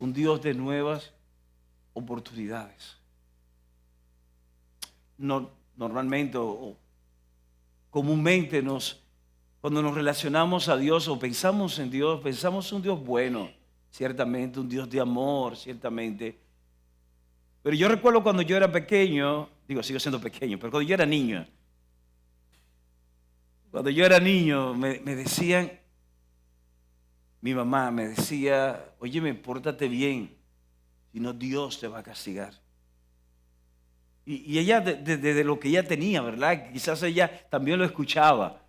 un Dios de nuevas oportunidades. Normalmente o comúnmente cuando nos relacionamos a Dios o pensamos en Dios, pensamos en un Dios bueno, ciertamente, un Dios de amor, ciertamente. Pero yo recuerdo cuando yo era pequeño, sigo siendo pequeño, pero cuando yo era niño, me decían, mi mamá me decía, óyeme, pórtate bien, si no Dios te va a castigar. Y ella, desde lo que ella tenía, ¿verdad? Quizás ella también lo escuchaba.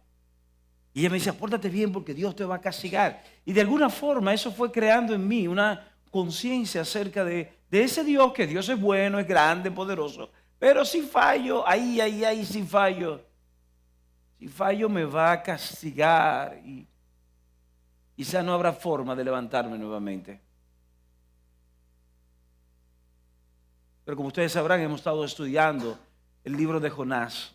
Y ella me decía, pórtate bien porque Dios te va a castigar. Y de alguna forma eso fue creando en mí una conciencia acerca de ese Dios, que Dios es bueno, es grande, poderoso. Pero si fallo, si fallo me va a castigar. Y quizás no habrá forma de levantarme nuevamente. Pero como ustedes sabrán, hemos estado estudiando el libro de Jonás.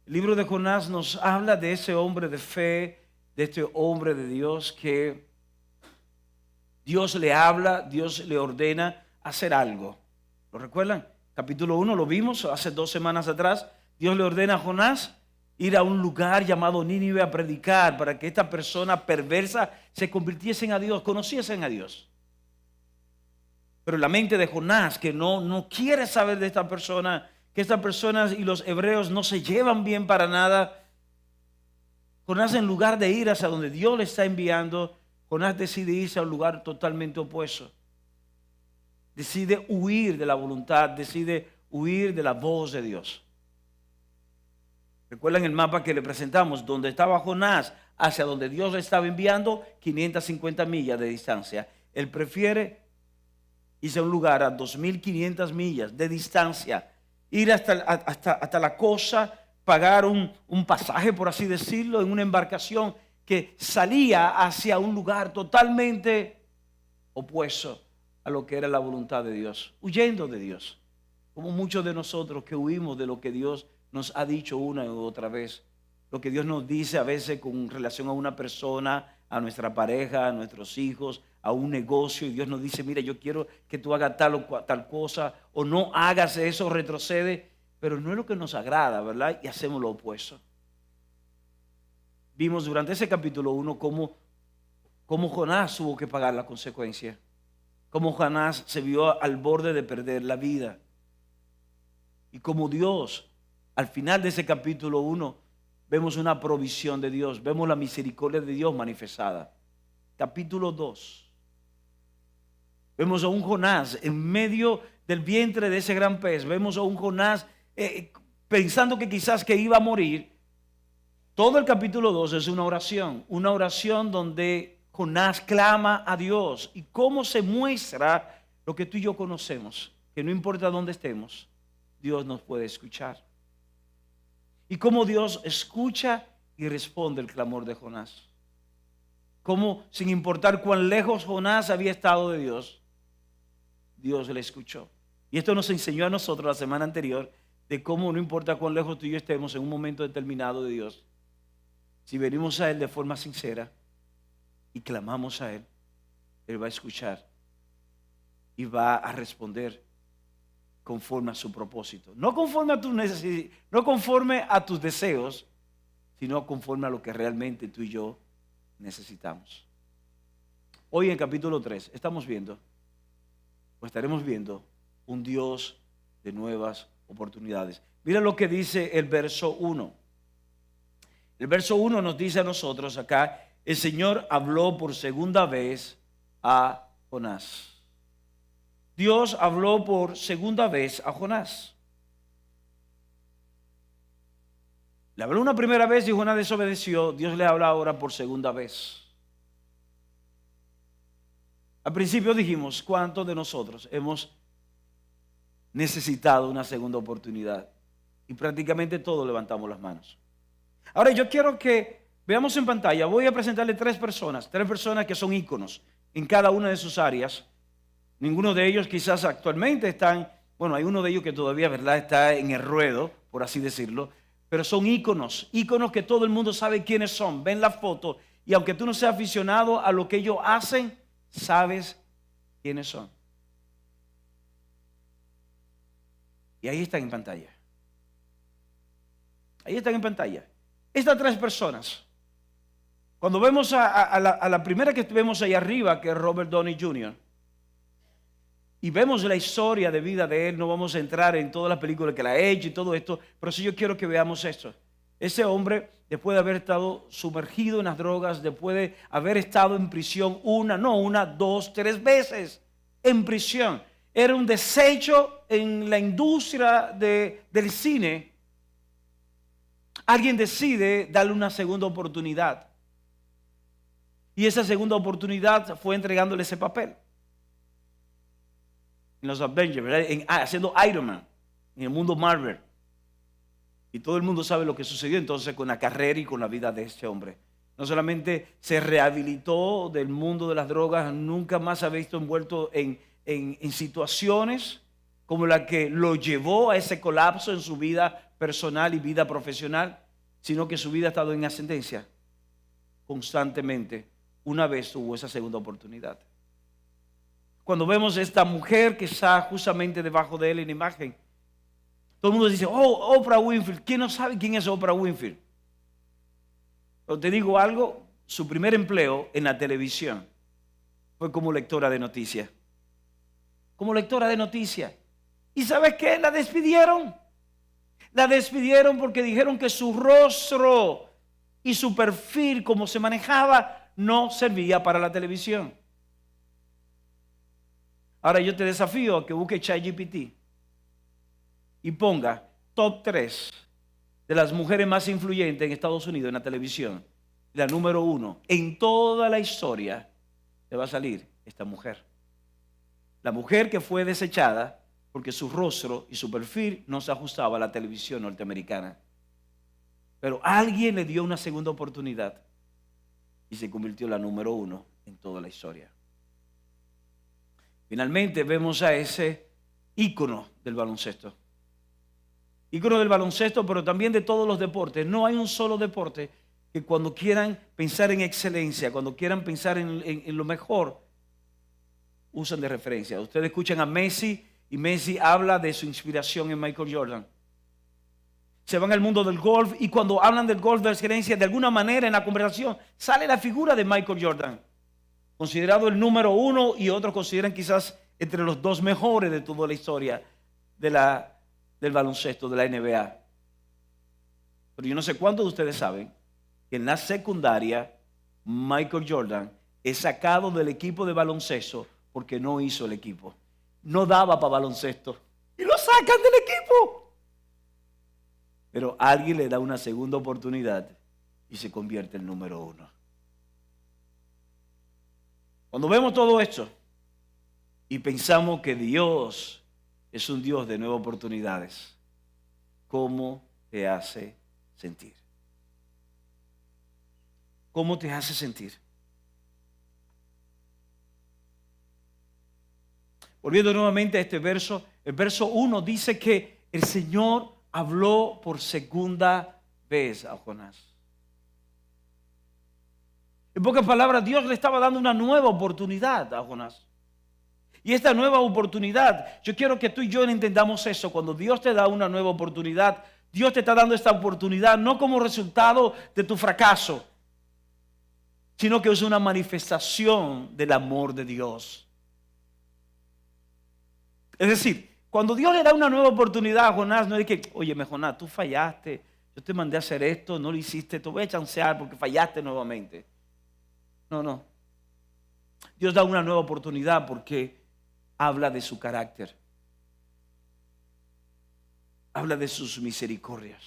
El libro de Jonás nos habla de ese hombre de fe, de este hombre de Dios que Dios le habla, Dios le ordena hacer algo. ¿Lo recuerdan? Capítulo 1 lo vimos hace 2 semanas atrás. Dios le ordena a Jonás ir a un lugar llamado Nínive a predicar para que esta persona perversa se convirtiesen a Dios, conociesen a Dios. Pero la mente de Jonás, que no quiere saber de esta persona, que estas personas y los hebreos no se llevan bien para nada, Jonás, en lugar de ir hacia donde Dios le está enviando, Jonás decide irse a un lugar totalmente opuesto. Decide huir de la voluntad, decide huir de la voz de Dios. ¿Recuerdan el mapa que le presentamos? Donde estaba Jonás, hacia donde Dios le estaba enviando, 550 millas de distancia. Él prefiere irse a un lugar a 2.500 millas de distancia, ir hasta la costa, pagar un pasaje, por así decirlo, en una embarcación que salía hacia un lugar totalmente opuesto a lo que era la voluntad de Dios, huyendo de Dios, como muchos de nosotros que huimos de lo que Dios nos ha dicho una y otra vez, lo que Dios nos dice a veces con relación a una persona, a nuestra pareja, a nuestros hijos, a un negocio, y Dios nos dice, mira, yo quiero que tú hagas tal cosa, o no hagas eso, retrocede, pero no es lo que nos agrada, ¿verdad? Y hacemos lo opuesto. Vimos durante ese capítulo 1 cómo Jonás tuvo que pagar la consecuencia, cómo Jonás se vio al borde de perder la vida, y cómo Dios, al final de ese capítulo 1, vemos una provisión de Dios, vemos la misericordia de Dios manifestada. Capítulo 2. Vemos a un Jonás en medio del vientre de ese gran pez. Vemos a un Jonás pensando que quizás que iba a morir. Todo el capítulo 2 es una oración donde Jonás clama a Dios. Y cómo se muestra lo que tú y yo conocemos, que no importa dónde estemos, Dios nos puede escuchar. Y cómo Dios escucha y responde el clamor de Jonás. Cómo, sin importar cuán lejos Jonás había estado de Dios, Dios le escuchó. Y esto nos enseñó a nosotros la semana anterior de cómo no importa cuán lejos tú y yo estemos en un momento determinado de Dios, si venimos a Él de forma sincera y clamamos a Él, Él va a escuchar y va a responder conforme a su propósito. No conforme a tus necesidades, no conforme a tus deseos, sino conforme a lo que realmente tú y yo necesitamos. Hoy en capítulo 3 estaremos viendo un Dios de nuevas oportunidades. Mira lo que dice el verso 1. El verso 1 nos dice a nosotros acá, el Señor habló por segunda vez a Jonás. Dios habló por segunda vez a Jonás. Le habló una primera vez y Jonás desobedeció. Dios le habla ahora por segunda vez. Al principio dijimos, ¿cuántos de nosotros hemos necesitado una segunda oportunidad? Y prácticamente todos levantamos las manos. Ahora yo quiero que veamos en pantalla, voy a presentarle tres personas que son íconos en cada una de sus áreas. Ninguno de ellos quizás actualmente están, bueno, hay uno de ellos que todavía, ¿verdad?, está en el ruedo, por así decirlo, pero son íconos que todo el mundo sabe quiénes son. Ven la foto y aunque tú no seas aficionado a lo que ellos hacen, sabes quiénes son. Y ahí están en pantalla. Ahí están en pantalla. Estas 3 personas. Cuando vemos a la primera que vemos ahí arriba, que es Robert Downey Jr., y vemos la historia de vida de él, no vamos a entrar en todas las películas que la ha hecho y todo esto, pero sí yo quiero que veamos esto. Ese hombre, después de haber estado sumergido en las drogas, después de haber estado en prisión no una, 2, 3 veces en prisión, era un desecho en la industria del cine. Alguien decide darle una segunda oportunidad. Y esa segunda oportunidad fue entregándole ese papel. En los Avengers, ¿verdad? Haciendo Iron Man, en el mundo Marvel. Y todo el mundo sabe lo que sucedió entonces con la carrera y con la vida de este hombre. No solamente se rehabilitó del mundo de las drogas, nunca más se ha visto envuelto en situaciones como la que lo llevó a ese colapso en su vida personal y vida profesional, sino que su vida ha estado en ascendencia constantemente. Una vez tuvo esa segunda oportunidad. Cuando vemos a esta mujer que está justamente debajo de él en la imagen, todo el mundo dice, oh, Oprah Winfrey. ¿Quién no sabe quién es Oprah Winfrey? Pero te digo algo, su primer empleo en la televisión fue como lectora de noticias. Como lectora de noticias. ¿Y sabes qué? La despidieron. La despidieron porque dijeron que su rostro y su perfil, como se manejaba, no servía para la televisión. Ahora yo te desafío a que busque ChatGPT y ponga top 3 de las mujeres más influyentes en Estados Unidos en la televisión. La número 1 en toda la historia te va a salir esta mujer. La mujer que fue desechada porque su rostro y su perfil no se ajustaba a la televisión norteamericana. Pero alguien le dio una segunda oportunidad y se convirtió en la número 1 en toda la historia. Finalmente vemos a ese ícono del baloncesto. Ícono del baloncesto, pero también de todos los deportes. No hay un solo deporte que cuando quieran pensar en excelencia, cuando quieran pensar en lo mejor, usan de referencia. Ustedes escuchan a Messi y Messi habla de su inspiración en Michael Jordan. Se van al mundo del golf y cuando hablan del golf de excelencia, de alguna manera en la conversación sale la figura de Michael Jordan, considerado el número 1 y otros consideran quizás entre los 2 mejores de toda la historia del baloncesto, de la NBA. Pero yo no sé cuántos de ustedes saben que en la secundaria Michael Jordan es sacado del equipo de baloncesto porque no hizo el equipo. No daba para baloncesto y lo sacan del equipo. Pero alguien le da una segunda oportunidad y se convierte en el número 1. Cuando vemos todo esto y pensamos que Dios es un Dios de nuevas oportunidades, ¿cómo te hace sentir? ¿Cómo te hace sentir? Volviendo nuevamente a este verso, el verso 1 dice que el Señor habló por segunda vez a Jonás. En pocas palabras, Dios le estaba dando una nueva oportunidad a Jonás. Y esta nueva oportunidad, yo quiero que tú y yo entendamos eso. Cuando Dios te da una nueva oportunidad, Dios te está dando esta oportunidad no como resultado de tu fracaso, sino que es una manifestación del amor de Dios. Es decir, cuando Dios le da una nueva oportunidad a Jonás, no es que, óyeme Jonás, tú fallaste, yo te mandé a hacer esto, no lo hiciste, te voy a chancear porque fallaste nuevamente. No. Dios da una nueva oportunidad porque habla de su carácter. Habla de sus misericordias.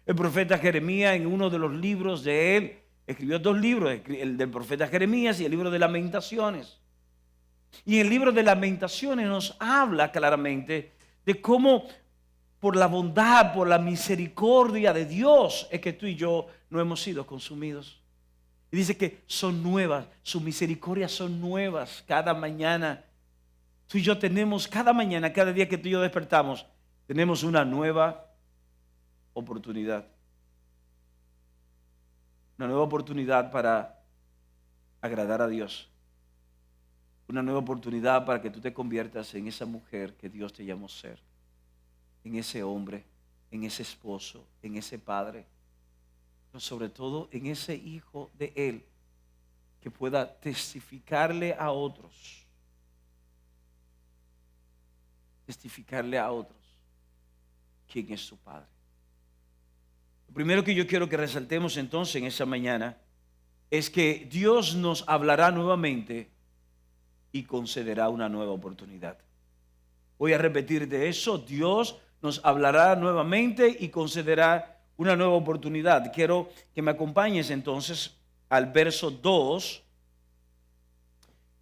El profeta Jeremías, en uno de los libros de él, escribió 2 libros, el del profeta Jeremías y el libro de Lamentaciones. Y en el libro de Lamentaciones nos habla claramente de cómo por la bondad, por la misericordia de Dios es que tú y yo no hemos sido consumidos. Y dice que son nuevas, sus misericordias son nuevas cada mañana. Tú y yo tenemos cada mañana, cada día que tú y yo despertamos, tenemos una nueva oportunidad. Una nueva oportunidad para agradar a Dios. Una nueva oportunidad para que tú te conviertas en esa mujer que Dios te llamó a ser. En ese hombre, en ese esposo, en ese padre. Pero sobre todo en ese hijo de Él que pueda testificarle a otros. Testificarle a otros quién es su Padre. Lo primero que yo quiero que resaltemos entonces en esa mañana es que Dios nos hablará nuevamente y concederá una nueva oportunidad. Voy a repetir de eso. Dios nos hablará nuevamente y concederá una nueva oportunidad. Quiero que me acompañes entonces al verso 2.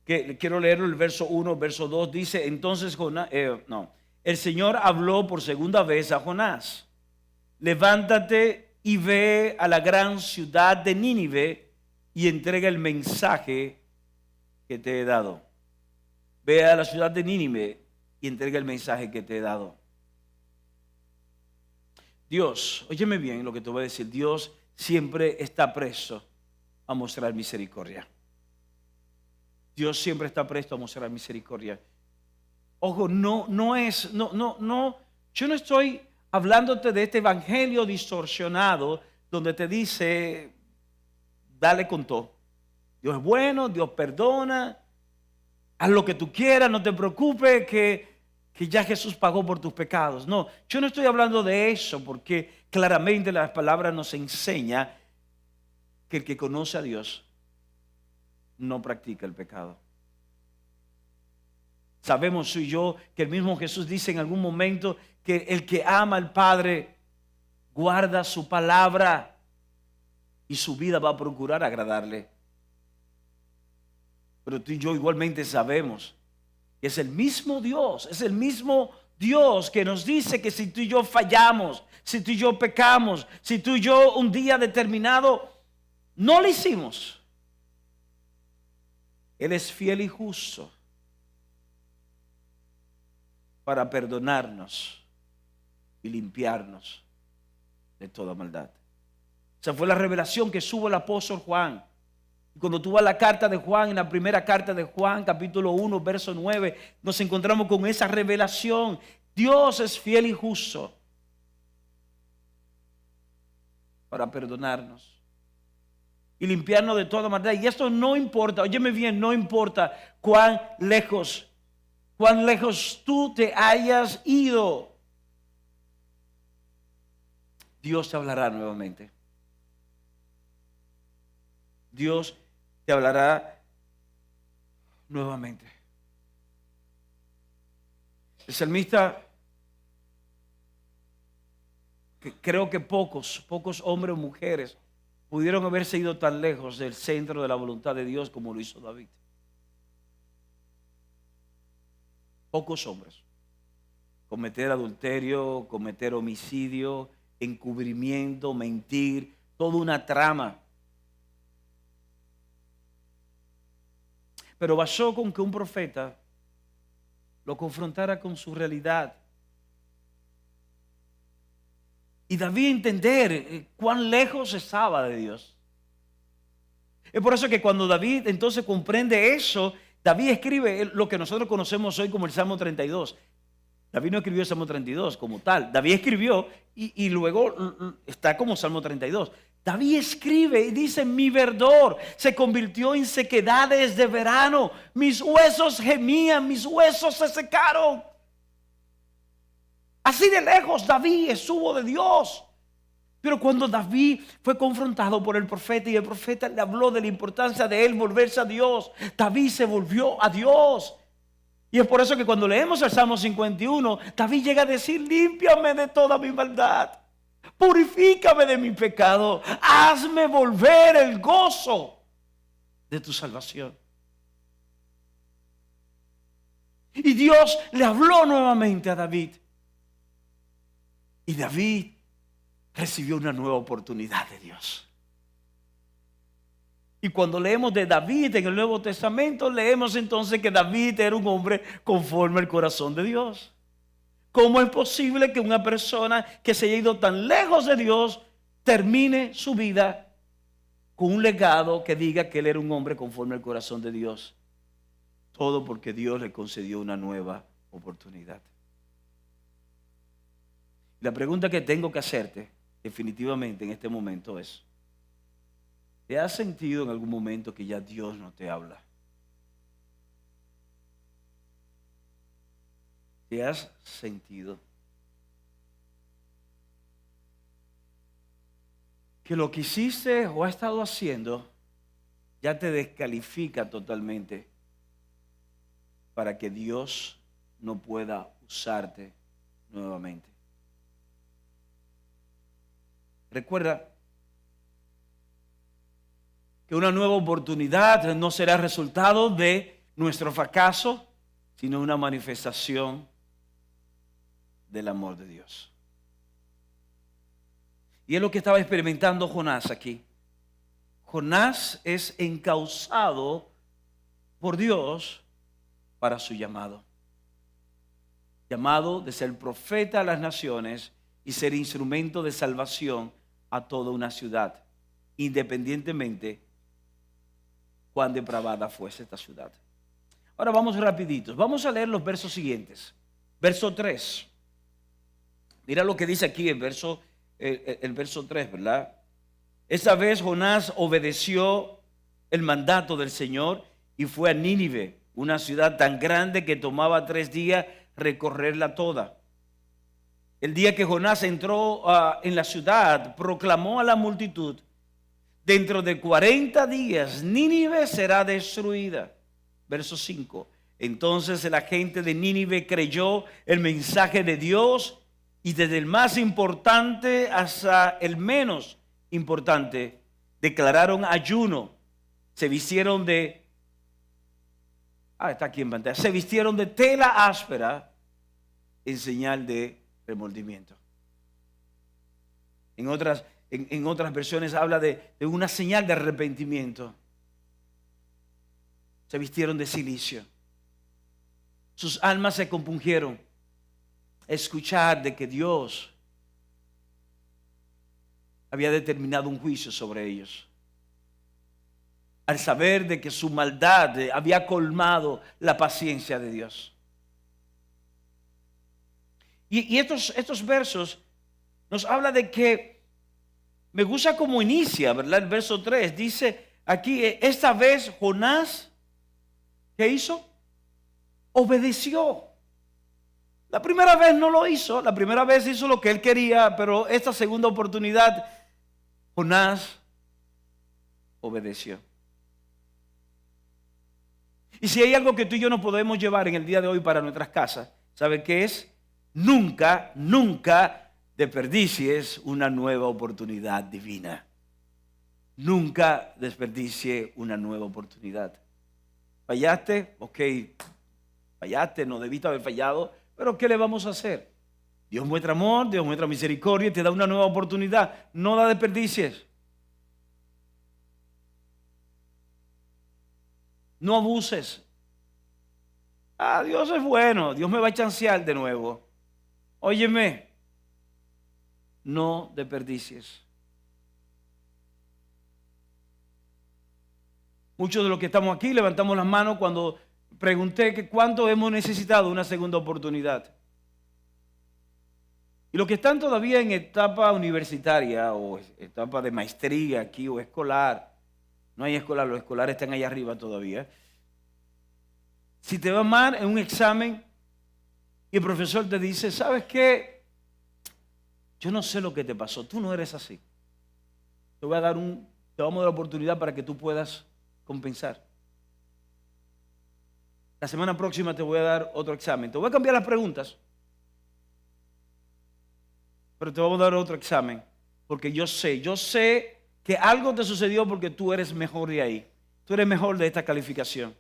Quiero leerlo, el verso 1, verso 2. Dice, entonces el Señor habló por segunda vez a Jonás. Levántate y ve a la gran ciudad de Nínive y entrega el mensaje que te he dado. Ve a la ciudad de Nínive y entrega el mensaje que te he dado. Dios, óyeme bien lo que te voy a decir. Dios siempre está presto a mostrar misericordia. Dios siempre está presto a mostrar misericordia. Ojo, yo no estoy hablándote de este evangelio distorsionado donde te dice, dale con todo. Dios es bueno, Dios perdona, haz lo que tú quieras, no te preocupes que ya Jesús pagó por tus pecados. No, yo no estoy hablando de eso porque claramente la palabra nos enseña que el que conoce a Dios no practica el pecado. Sabemos tú y yo que el mismo Jesús dice en algún momento que el que ama al Padre guarda su palabra y su vida va a procurar agradarle. Pero tú y yo igualmente sabemos que es el mismo Dios que nos dice que si tú y yo fallamos, si tú y yo pecamos, si tú y yo un día determinado no lo hicimos, Él es fiel y justo para perdonarnos y limpiarnos de toda maldad. Esa fue la revelación que supo el apóstol Juan. Cuando tú vas a la carta de Juan, en la primera carta de Juan, capítulo 1, verso 9, nos encontramos con esa revelación. Dios es fiel y justo para perdonarnos y limpiarnos de toda maldad. Y esto no importa, óyeme bien, no importa cuán lejos tú te hayas ido. Dios te hablará nuevamente. Dios te hablará nuevamente. El salmista, creo que pocos hombres o mujeres pudieron haberse ido tan lejos del centro de la voluntad de Dios como lo hizo David. Pocos hombres. Cometer adulterio, cometer homicidio, encubrimiento, mentir, toda una trama. Pero bastó con que un profeta lo confrontara con su realidad. Y David entender cuán lejos estaba de Dios. Es por eso que cuando David entonces comprende eso, David escribe lo que nosotros conocemos hoy como el Salmo 32. David no escribió el Salmo 32 como tal. David escribió y luego está como Salmo 32. David escribe y dice, mi verdor se convirtió en sequedades de verano. Mis huesos gemían, mis huesos se secaron. Así de lejos David estuvo de Dios. Pero cuando David fue confrontado por el profeta y el profeta le habló de la importancia de él volverse a Dios, David se volvió a Dios. Y es por eso que cuando leemos el Salmo 51, David llega a decir, límpiame de toda mi maldad. Purifícame de mi pecado, hazme volver el gozo de tu salvación. Y Dios le habló nuevamente a David. Y David recibió una nueva oportunidad de Dios. Y cuando leemos de David en el Nuevo Testamento, leemos entonces que David era un hombre conforme al corazón de Dios. ¿Cómo es posible que una persona que se haya ido tan lejos de Dios termine su vida con un legado que diga que él era un hombre conforme al corazón de Dios? Todo porque Dios le concedió una nueva oportunidad. La pregunta que tengo que hacerte definitivamente en este momento es, ¿te has sentido en algún momento que ya Dios no te habla? ¿Te has sentido que lo que hiciste o has estado haciendo ya te descalifica totalmente para que Dios no pueda usarte nuevamente? Recuerda que una nueva oportunidad no será resultado de nuestro fracaso, sino una manifestación del amor de Dios. Y es lo que estaba experimentando Jonás aquí. Jonás es encauzado por Dios para su llamado. Llamado de ser profeta a las naciones y ser instrumento de salvación a toda una ciudad, independientemente cuán depravada fuese esta ciudad. Ahora vamos rapiditos. Vamos a leer los versos siguientes. Verso 3. Mira lo que dice aquí el verso 3, ¿verdad? Esa vez Jonás obedeció el mandato del Señor y fue a Nínive, una ciudad tan grande que tomaba 3 días recorrerla toda. El día que Jonás entró en la ciudad, proclamó a la multitud: dentro de 40 días Nínive será destruida. Verso 5. Entonces la gente de Nínive creyó el mensaje de Dios, y desde el más importante hasta el menos importante declararon ayuno. Se vistieron de está aquí en pantalla. Se vistieron de tela áspera en señal de remordimiento. En otras versiones habla de una señal de arrepentimiento. Se vistieron de cilicio. Sus almas se compungieron a escuchar de que Dios había determinado un juicio sobre ellos. Al saber de que su maldad había colmado la paciencia de Dios. Y estos versos nos habla de que, me gusta cómo inicia, ¿verdad? El verso 3 dice aquí, esta vez Jonás, ¿qué hizo? Obedeció. La primera vez no lo hizo, la primera vez hizo lo que él quería, pero esta segunda oportunidad, Jonás obedeció. Y si hay algo que tú y yo no podemos llevar en el día de hoy para nuestras casas, ¿sabe qué es? Nunca, nunca desperdicies una nueva oportunidad divina. Nunca desperdicie una nueva oportunidad. ¿Fallaste? Ok, fallaste, no debiste haber fallado, pero ¿qué le vamos a hacer? Dios muestra amor, Dios muestra misericordia y te da una nueva oportunidad. No la desperdicies. No abuses. Dios es bueno, Dios me va a chancear de nuevo. Óyeme, no desperdicies. Muchos de los que estamos aquí levantamos las manos cuando pregunté que cuánto hemos necesitado una segunda oportunidad. Y los que están todavía en etapa universitaria o etapa de maestría aquí o escolar, no hay escolar, los escolares están allá arriba todavía. Si te va mal en un examen y el profesor te dice, ¿sabes qué? Yo no sé lo que te pasó, tú no eres así. Te vamos a dar la oportunidad para que tú puedas compensar. La semana próxima te voy a dar otro examen. Te voy a cambiar las preguntas, pero te vamos a dar otro examen. Porque yo sé que algo te sucedió porque tú eres mejor de ahí. Tú eres mejor de esta calificación.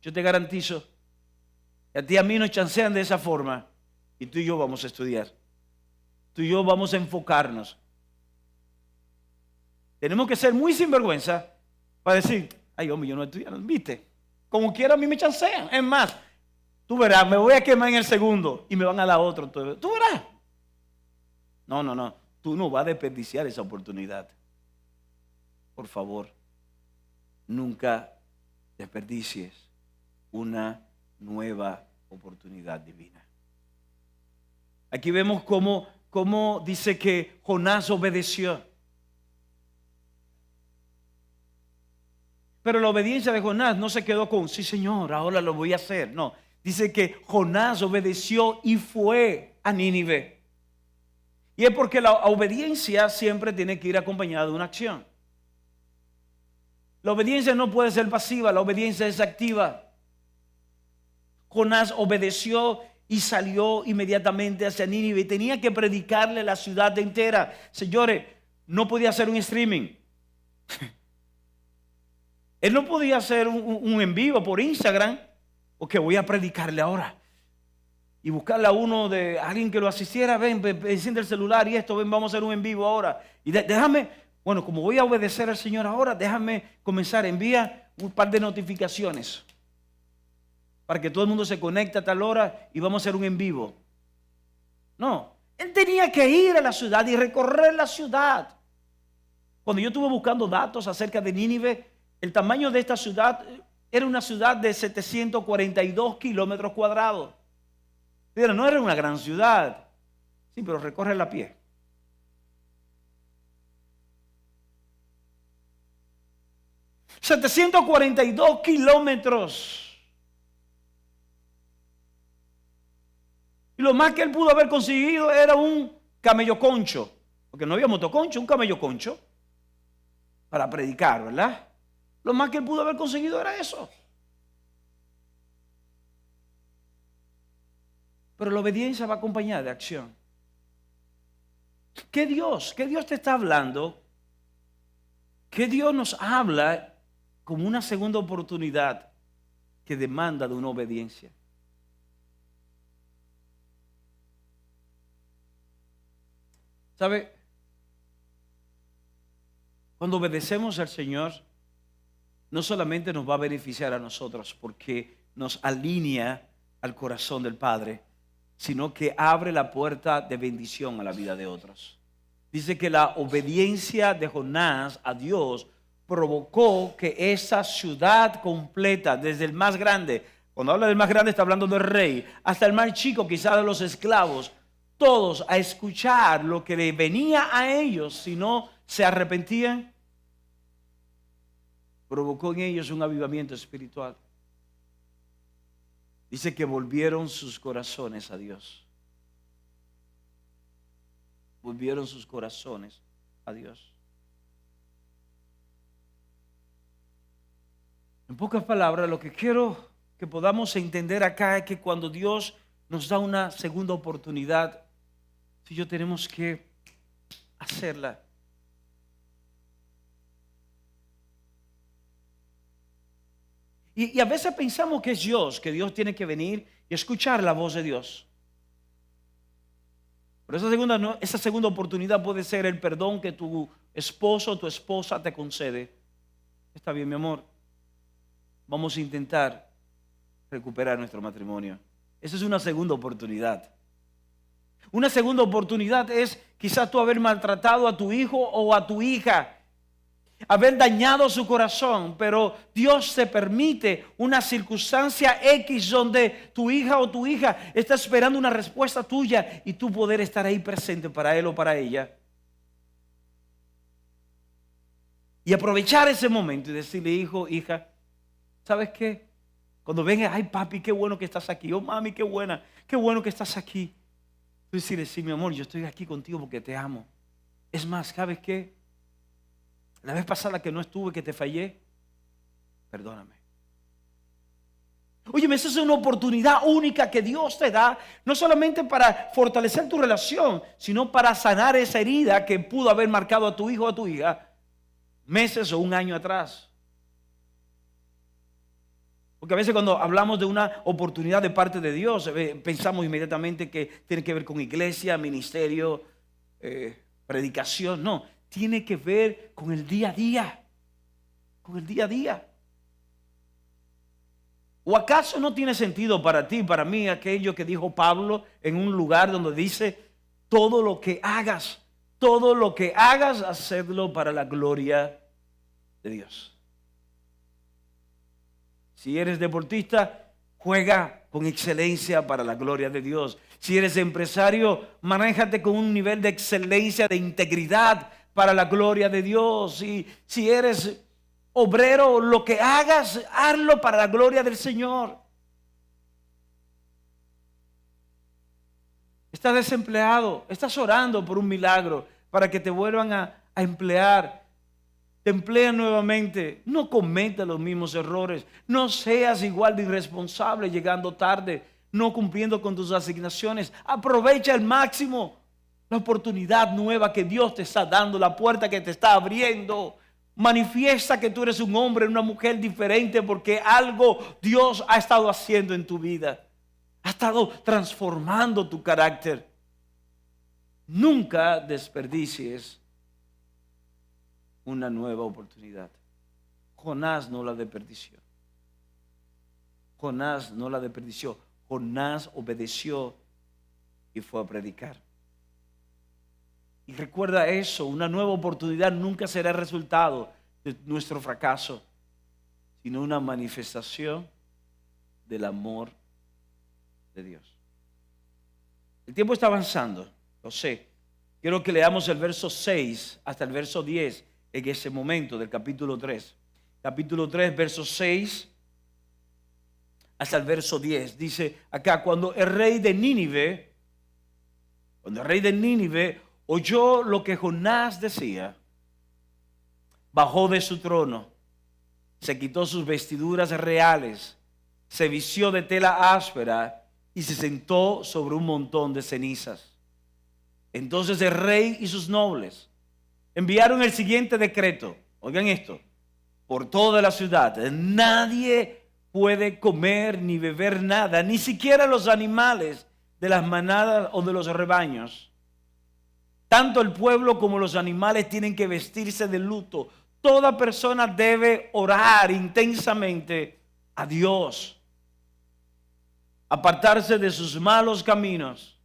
Yo te garantizo que a ti y a mí nos chancean de esa forma y tú y yo vamos a estudiar. Tú y yo vamos a enfocarnos. Tenemos que ser muy sinvergüenza para decir, ay hombre, yo no estudié, ¿viste? Como quiera a mí me chancean. Es más, tú verás, me voy a quemar en el segundo y me van a dar otro. Tú verás. No. Tú no vas a desperdiciar esa oportunidad. Por favor, nunca desperdicies una nueva oportunidad divina. Aquí vemos cómo dice que Jonás obedeció. Pero la obediencia de Jonás no se quedó con, sí Señor, ahora lo voy a hacer. No, dice que Jonás obedeció y fue a Nínive. Y es porque la obediencia siempre tiene que ir acompañada de una acción. La obediencia no puede ser pasiva, la obediencia es activa. Jonás obedeció y salió inmediatamente hacia Nínive y tenía que predicarle a la ciudad entera. Señores, no podía hacer un streaming. Él no podía hacer un en vivo por Instagram, porque voy a predicarle ahora. Y buscarle a alguien que lo asistiera, ven, enciende el celular y esto, ven, vamos a hacer un en vivo ahora. Y déjame, bueno, como voy a obedecer al Señor ahora, déjame comenzar, envía un par de notificaciones para que todo el mundo se conecte a tal hora y vamos a hacer un en vivo. No, él tenía que ir a la ciudad y recorrer la ciudad. Cuando yo estuve buscando datos acerca de Nínive, el tamaño de esta ciudad era una ciudad de 742 kilómetros cuadrados. Pero no era una gran ciudad. Sí, pero recorre a pie. $742 kilómetros. Y lo más que él pudo haber conseguido era un camello concho. Porque no había motoconcho, un camello concho. Para predicar, ¿verdad? Lo más que él pudo haber conseguido era eso. Pero la obediencia va acompañada de acción. ¿Qué Dios te está hablando? ¿Qué Dios nos habla como una segunda oportunidad que demanda de una obediencia? ¿Sabe? Cuando obedecemos al Señor, no solamente nos va a beneficiar a nosotros porque nos alinea al corazón del Padre, sino que abre la puerta de bendición a la vida de otros. Dice que la obediencia de Jonás a Dios provocó que esa ciudad completa, desde el más grande, cuando habla del más grande está hablando del rey, hasta el más chico, quizás de los esclavos, todos a escuchar lo que le venía a ellos si no se arrepentían, provocó en ellos un avivamiento espiritual. Dice que volvieron sus corazones a Dios. Volvieron sus corazones a Dios. En pocas palabras, lo que quiero que podamos entender acá es que cuando Dios nos da una segunda oportunidad, si yo tenemos que hacerla. Y a veces pensamos que es Dios, que Dios tiene que venir y escuchar la voz de Dios. Pero esa segunda oportunidad puede ser el perdón que tu esposo o tu esposa te concede. Está bien, mi amor. Vamos a intentar recuperar nuestro matrimonio. Esa es una segunda oportunidad. Una segunda oportunidad es quizás tú haber maltratado a tu hijo o a tu hija, haber dañado su corazón, pero Dios te permite una circunstancia X donde tu hija o tu hija está esperando una respuesta tuya y tú poder estar ahí presente para él o para ella. Y aprovechar ese momento y decirle, hijo, hija, ¿sabes qué? Cuando venga, ay papi, qué bueno que estás aquí. Oh mami, qué bueno que estás aquí. Tú decirle, sí, mi amor, yo estoy aquí contigo porque te amo. Es más, ¿sabes qué? La vez pasada que no estuve, que te fallé, perdóname. Óyeme, esa es una oportunidad única que Dios te da, no solamente para fortalecer tu relación, sino para sanar esa herida que pudo haber marcado a tu hijo o a tu hija meses o un año atrás. Porque a veces cuando hablamos de una oportunidad de parte de Dios, pensamos inmediatamente que tiene que ver con iglesia, ministerio, predicación. No, tiene que ver con el día a día. Con el día a día. ¿O acaso no tiene sentido para ti, para mí, aquello que dijo Pablo en un lugar donde dice, todo lo que hagas, hacedlo para la gloria de Dios? Si eres deportista, juega con excelencia para la gloria de Dios. Si eres empresario, manéjate con un nivel de excelencia, de integridad para la gloria de Dios. Y si eres obrero, lo que hagas, hazlo para la gloria del Señor. Estás desempleado, estás orando por un milagro para que te vuelvan a emplear. Te emplean nuevamente. No cometas los mismos errores. No seas igual de irresponsable llegando tarde, no cumpliendo con tus asignaciones. Aprovecha al máximo la oportunidad nueva que Dios te está dando, la puerta que te está abriendo. Manifiesta que tú eres un hombre, una mujer diferente, porque algo Dios ha estado haciendo en tu vida. Ha estado transformando tu carácter. Nunca desperdicies una nueva oportunidad. Jonás no la desperdició. Jonás no la desperdició. Jonás obedeció y fue a predicar. Y recuerda eso, una nueva oportunidad nunca será el resultado de nuestro fracaso, sino una manifestación del amor de Dios. El tiempo está avanzando, lo sé. Quiero que leamos el verso 6 hasta el verso 10 en ese momento del capítulo 3. Capítulo 3, verso 6 hasta el verso 10. Dice acá, cuando el rey de Nínive oyó lo que Jonás decía, bajó de su trono, se quitó sus vestiduras reales, se vistió de tela áspera y se sentó sobre un montón de cenizas. Entonces el rey y sus nobles enviaron el siguiente decreto. Oigan esto: por toda la ciudad nadie puede comer ni beber nada, ni siquiera los animales de las manadas o de los rebaños. Tanto el pueblo como los animales tienen que vestirse de luto. Toda persona debe orar intensamente a Dios, apartarse de sus malos caminos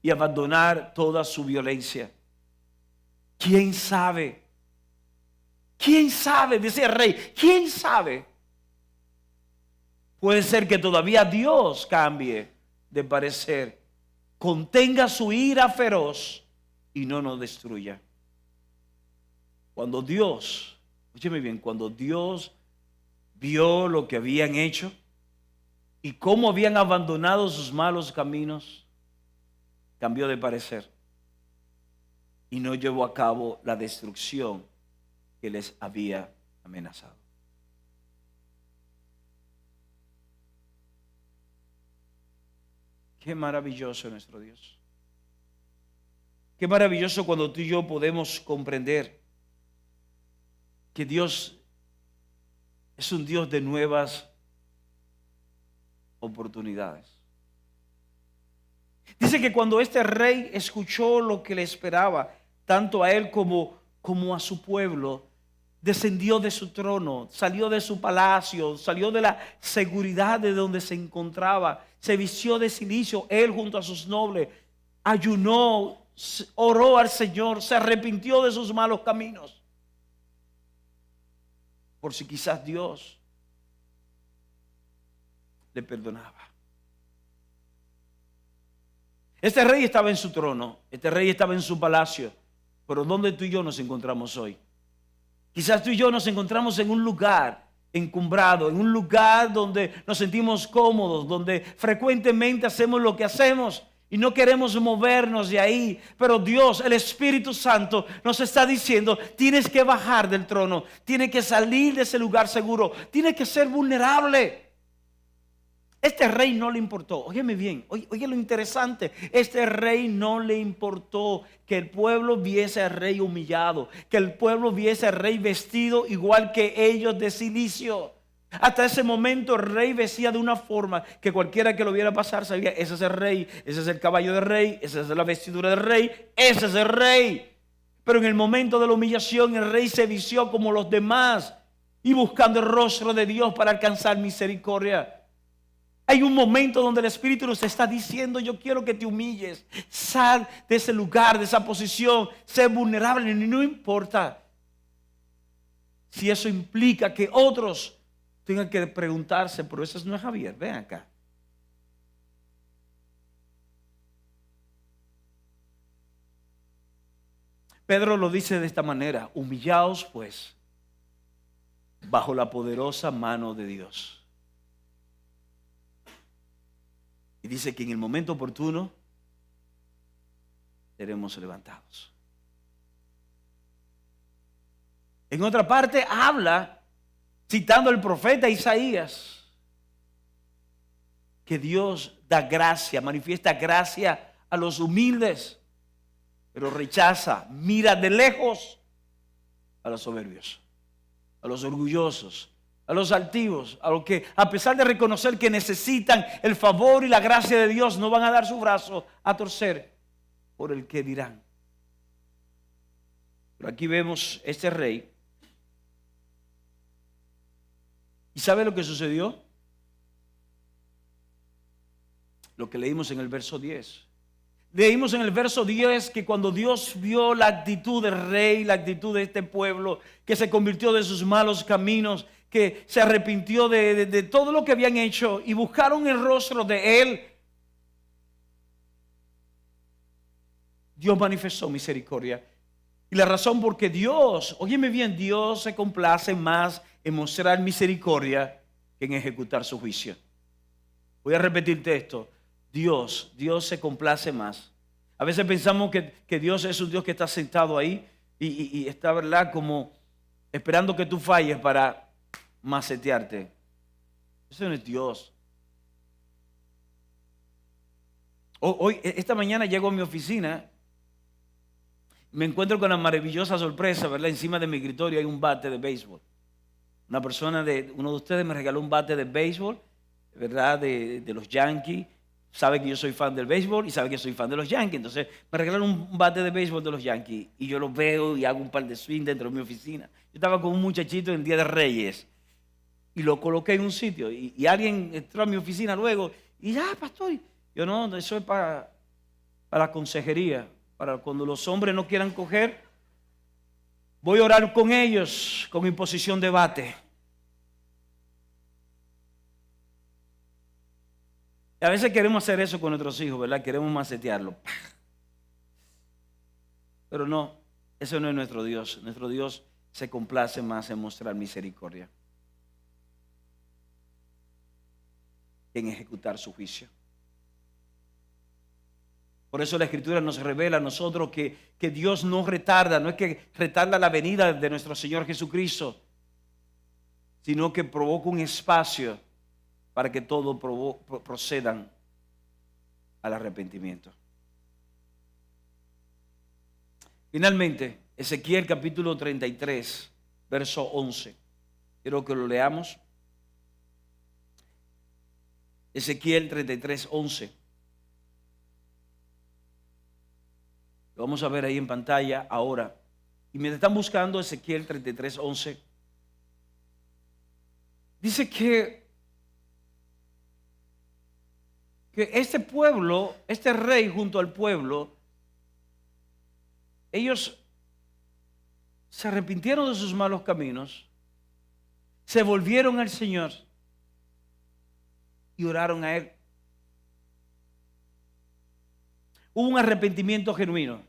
y abandonar toda su violencia. ¿Quién sabe? ¿Quién sabe? Dice el rey, ¿quién sabe? Puede ser que todavía Dios cambie de parecer, contenga su ira feroz y no nos destruya. Cuando Dios, escúcheme bien, cuando Dios vio lo que habían hecho y cómo habían abandonado sus malos caminos, cambió de parecer y no llevó a cabo la destrucción que les había amenazado. Qué maravilloso nuestro Dios. Qué maravilloso cuando tú y yo podemos comprender que Dios es un Dios de nuevas oportunidades. Dice que cuando este rey escuchó lo que le esperaba, tanto a él como a su pueblo, descendió de su trono, salió de su palacio, salió de la seguridad de donde se encontraba, se vistió de cilicio, él junto a sus nobles, ayunó, oró al Señor, se arrepintió de sus malos caminos. Por si quizás Dios le perdonaba. Este rey estaba en su trono, este rey estaba en su palacio, pero ¿dónde tú y yo nos encontramos hoy? Quizás tú y yo nos encontramos en un lugar encumbrado, en un lugar donde nos sentimos cómodos, donde frecuentemente hacemos lo que hacemos y no queremos movernos de ahí. Pero Dios, el Espíritu Santo, nos está diciendo, tienes que bajar del trono, tienes que salir de ese lugar seguro, tienes que ser vulnerable. Este rey no le importó, óyeme bien, oye lo interesante, este rey no le importó que el pueblo viese al rey humillado, que el pueblo viese al rey vestido igual que ellos de cilicio. Hasta ese momento el rey vestía de una forma que cualquiera que lo viera pasar sabía, ese es el rey, ese es el caballo del rey, esa es la vestidura del rey, ese es el rey. Pero en el momento de la humillación el rey se vistió como los demás y buscando el rostro de Dios para alcanzar misericordia. Hay un momento donde el Espíritu nos está diciendo, yo quiero que te humilles, sal de ese lugar, de esa posición, sé vulnerable, y no importa si eso implica que otros tenga que preguntarse, pero ese no es Javier, ven acá. Pedro lo dice de esta manera: humillaos pues bajo la poderosa mano de Dios. Y dice que en el momento oportuno seremos levantados. En otra parte habla, citando al profeta Isaías, que Dios da gracia, manifiesta gracia a los humildes, pero rechaza, mira de lejos a los soberbios, a los orgullosos, a los altivos, a los que a pesar de reconocer que necesitan el favor y la gracia de Dios, no van a dar su brazo a torcer por el que dirán. Pero aquí vemos este rey. ¿Y sabe lo que sucedió? Lo que leímos en el verso 10. Leímos en el verso 10 que cuando Dios vio la actitud del rey, la actitud de este pueblo, que se convirtió de sus malos caminos, que se arrepintió de todo lo que habían hecho y buscaron el rostro de él, Dios manifestó misericordia. Y la razón por que Dios, óyeme bien, Dios se complace más en mostrar misericordia que en ejecutar su juicio. Voy a repetirte esto. Dios se complace más. A veces pensamos que Dios es un Dios que está sentado ahí y está, ¿verdad?, como esperando que tú falles para macetearte. Eso no es Dios. Esta mañana llego a mi oficina, me encuentro con la maravillosa sorpresa, ¿verdad? Encima de mi escritorio hay un bate de béisbol. Uno de ustedes me regaló un bate de béisbol, ¿verdad? De los Yankees. Sabe que yo soy fan del béisbol y sabe que soy fan de los Yankees. Entonces me regalaron un bate de béisbol de los Yankees y yo lo veo y hago un par de swing dentro de mi oficina. Yo estaba con un muchachito en Día de Reyes y lo coloqué en un sitio y alguien entró a mi oficina luego y pastor, yo no, eso es para la consejería, para cuando los hombres no quieran coger, voy a orar con ellos con imposición de bate. Y a veces queremos hacer eso con nuestros hijos, ¿verdad? Queremos macetearlo. Pero no, eso no es nuestro Dios. Nuestro Dios se complace más en mostrar misericordia que en ejecutar su juicio. Por eso la Escritura nos revela a nosotros que Dios no retarda, no es que retarda la venida de nuestro Señor Jesucristo, sino que provoca un espacio para que todos procedan al arrepentimiento. Finalmente, Ezequiel capítulo 33, verso 11. Quiero que lo leamos. Ezequiel 33, 11. Lo vamos a ver ahí en pantalla ahora. Y me están buscando Ezequiel 33, 11. Dice que este pueblo, este rey junto al pueblo, ellos se arrepintieron de sus malos caminos, se volvieron al Señor y oraron a Él. Hubo un arrepentimiento genuino.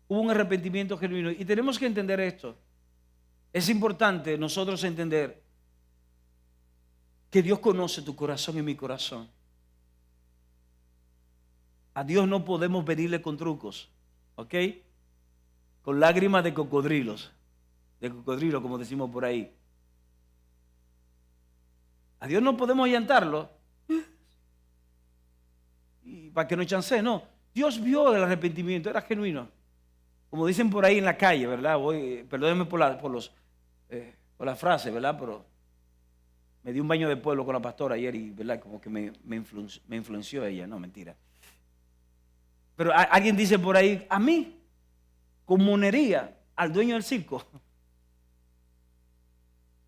Hubo un arrepentimiento genuino. Y tenemos que entender esto. Es importante nosotros entender que Dios conoce tu corazón y mi corazón. A Dios no podemos venirle con trucos, ¿ok? Con lágrimas de cocodrilo, como decimos por ahí. A Dios no podemos llantarlo y para que no chancee, no. Dios vio el arrepentimiento, era genuino. Como dicen por ahí en la calle, ¿verdad? Perdónenme por la frase, ¿verdad? Pero me di un baño de pueblo con la pastora ayer y, ¿verdad?, como que me influenció ella. No, mentira. Pero alguien dice por ahí, a mí, con monería, al dueño del circo.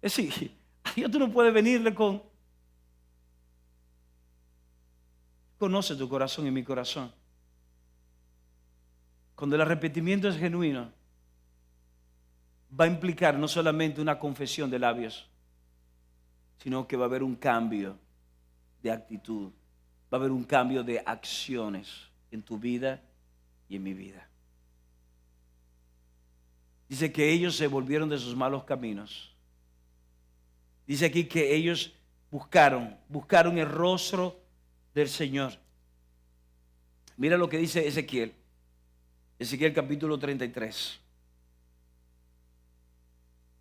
Es decir, a Dios tú no puedes venirle con... Conoce tu corazón y mi corazón. Cuando el arrepentimiento es genuino, va a implicar no solamente una confesión de labios, sino que va a haber un cambio de actitud, va a haber un cambio de acciones en tu vida y en mi vida. Dice que ellos se volvieron de sus malos caminos. Dice aquí que ellos buscaron el rostro del Señor. Mira lo que dice Ezequiel capítulo 33,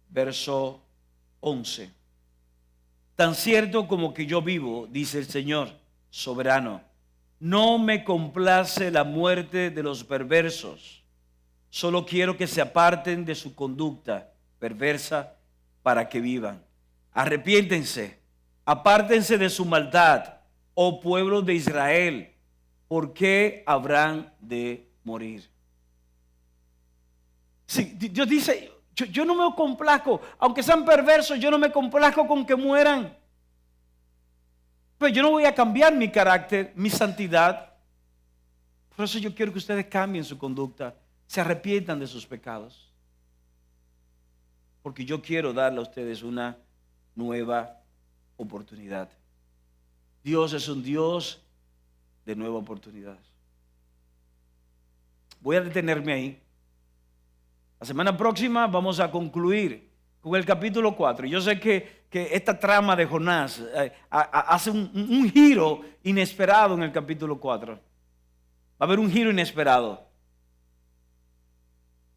verso 11. Tan cierto como que yo vivo, dice el Señor soberano, no me complace la muerte de los perversos. Solo quiero que se aparten de su conducta perversa para que vivan. Arrepiéntense, apártense de su maldad, oh pueblo de Israel, ¿por qué habrán de morir? Sí, Dios dice, yo no me complazco, aunque sean perversos, yo no me complazco con que mueran. Pues yo no voy a cambiar mi carácter, mi santidad. Por eso yo quiero que ustedes cambien su conducta, se arrepientan de sus pecados. Porque yo quiero darle a ustedes una nueva oportunidad. Dios es un Dios de nuevas oportunidades. Voy a detenerme ahí. La semana próxima vamos a concluir con el capítulo 4. Yo sé que esta trama de Jonás hace un giro inesperado en el capítulo 4. Va a haber un giro inesperado,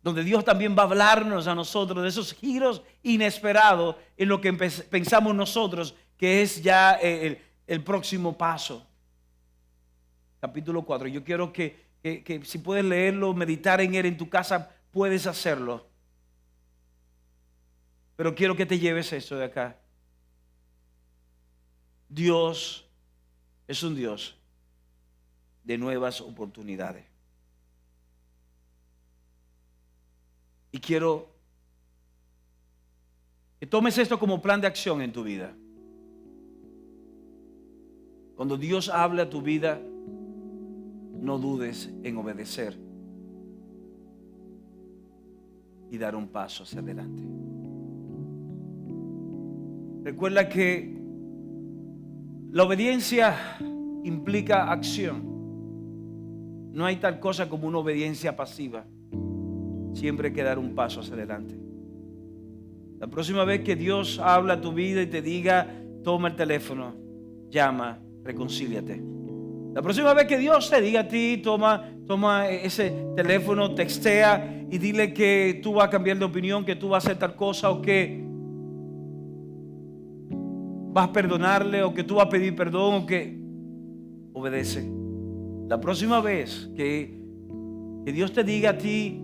donde Dios también va a hablarnos a nosotros de esos giros inesperados en lo que pensamos nosotros que es ya el próximo paso. Capítulo 4. Yo quiero que si puedes leerlo, meditar en él en tu casa, puedes hacerlo. Pero quiero que te lleves esto de acá. Dios es un Dios de nuevas oportunidades. Y quiero que tomes esto como plan de acción en tu vida. Cuando Dios habla a tu vida, no dudes en obedecer y dar un paso hacia adelante. Recuerda que la obediencia implica acción. No hay tal cosa como una obediencia pasiva. Siempre hay que dar un paso hacia adelante. La próxima vez que Dios habla a tu vida y te diga, toma el teléfono, llama, reconcíliate. La próxima vez que Dios te diga a ti, toma ese teléfono, textea y dile que tú vas a cambiar de opinión, que tú vas a hacer tal cosa o que vas a perdonarle o que tú vas a pedir perdón o que obedece. La próxima vez que Dios te diga a ti,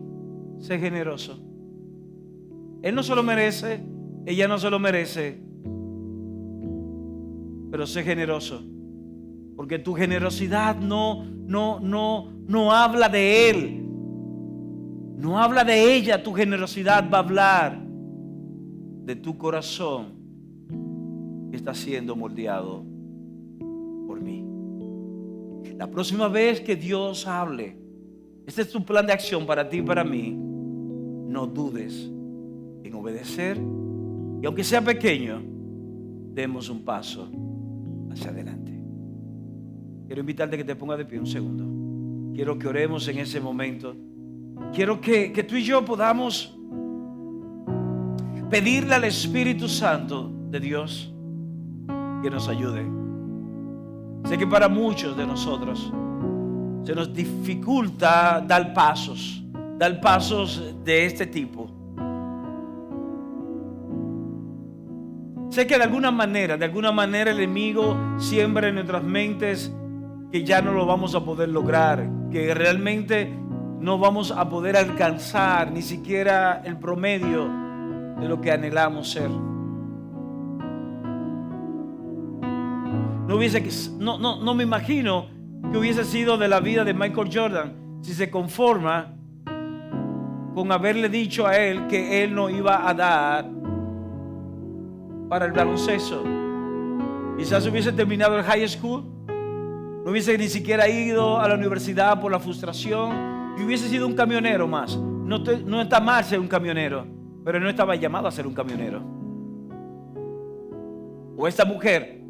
sé generoso. Él no se lo merece, ella no se lo merece, pero sé generoso. Porque tu generosidad no habla de él, no habla de ella. Tu generosidad va a hablar de tu corazón que está siendo moldeado por mí. La próxima vez que Dios hable, este es tu plan de acción para ti y para mí. No dudes en obedecer y aunque sea pequeño, demos un paso hacia adelante. Quiero invitarte a que te pongas de pie un segundo. Quiero que oremos en ese momento. Quiero que tú y yo podamos pedirle al Espíritu Santo de Dios que nos ayude. Sé que para muchos de nosotros se nos dificulta dar pasos de este tipo. Sé que de alguna manera el enemigo siembra en nuestras mentes que ya no lo vamos a poder lograr, que realmente no vamos a poder alcanzar ni siquiera el promedio de lo que anhelamos ser. No me imagino que hubiese sido de la vida de Michael Jordan si se conforma con haberle dicho a él que él no iba a dar para el baloncesto. Quizás hubiese terminado el high school, no hubiese ni siquiera ido a la universidad por la frustración y hubiese sido un camionero más. No está mal ser un camionero, pero él no estaba llamado a ser un camionero. O esta mujer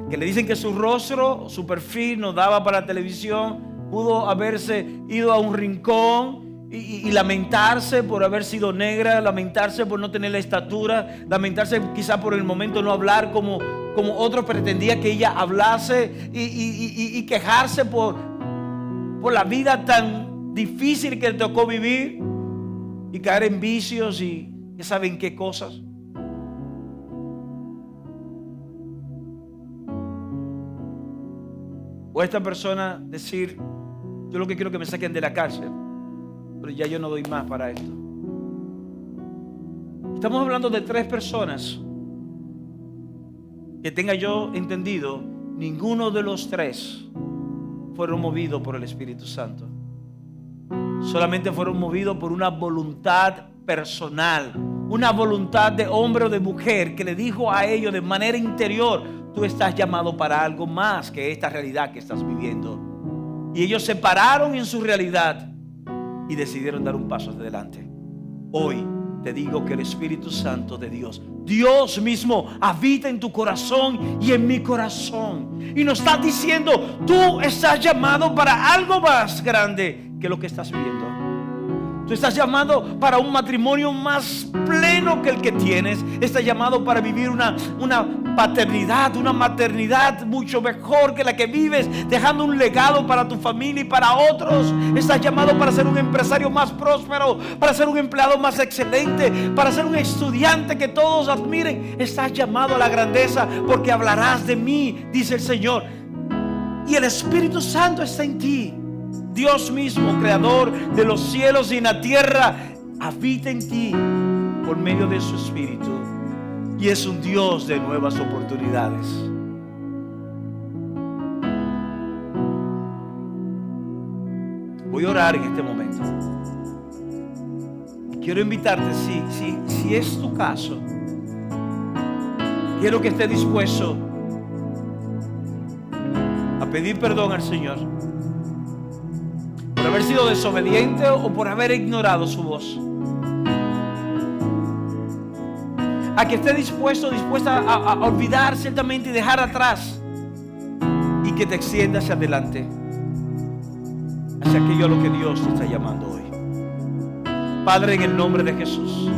que le dicen que su rostro, su perfil no daba para la televisión, pudo haberse ido a un rincón y lamentarse por haber sido negra, lamentarse por no tener la estatura, lamentarse quizá por el momento no hablar como otros pretendían que ella hablase, y quejarse por la vida tan difícil que le tocó vivir, y caer en vicios y ya saben qué cosas. O esta persona decir: yo lo que quiero es que me saquen de la cárcel, pero ya yo no doy más para esto. Estamos hablando de 3 personas que, tenga yo entendido, ninguno de los 3 fueron movidos por el Espíritu Santo. Solamente fueron movidos por una voluntad personal, una voluntad de hombre o de mujer que le dijo a ellos de manera interior: tú estás llamado para algo más que esta realidad que estás viviendo. Y ellos se pararon en su realidad y decidieron dar un paso adelante. Hoy te digo que el Espíritu Santo de Dios, Dios mismo, habita en tu corazón y en mi corazón, y nos está diciendo: tú estás llamado para algo más grande que lo que estás viviendo. Tú estás llamado para un matrimonio más pleno que el que tienes. Estás llamado para vivir una paternidad, una maternidad mucho mejor que la que vives, dejando un legado para tu familia y para otros. Estás llamado para ser un empresario más próspero, para ser un empleado más excelente, para ser un estudiante que todos admiren. Estás llamado a la grandeza, porque hablarás de mí, dice el Señor. Y el Espíritu Santo está en ti. Dios mismo, creador de los cielos y la tierra, habita en ti por medio de su Espíritu, y es un Dios de nuevas oportunidades. Voy a orar en este momento y quiero invitarte, si es tu caso, quiero que estés dispuesto a pedir perdón al Señor por haber sido desobediente o por haber ignorado su voz. A que esté dispuesta a olvidar ciertamente y dejar atrás, y que te extienda hacia adelante, hacia aquello a lo que Dios te está llamando hoy. Padre, en el nombre de Jesús,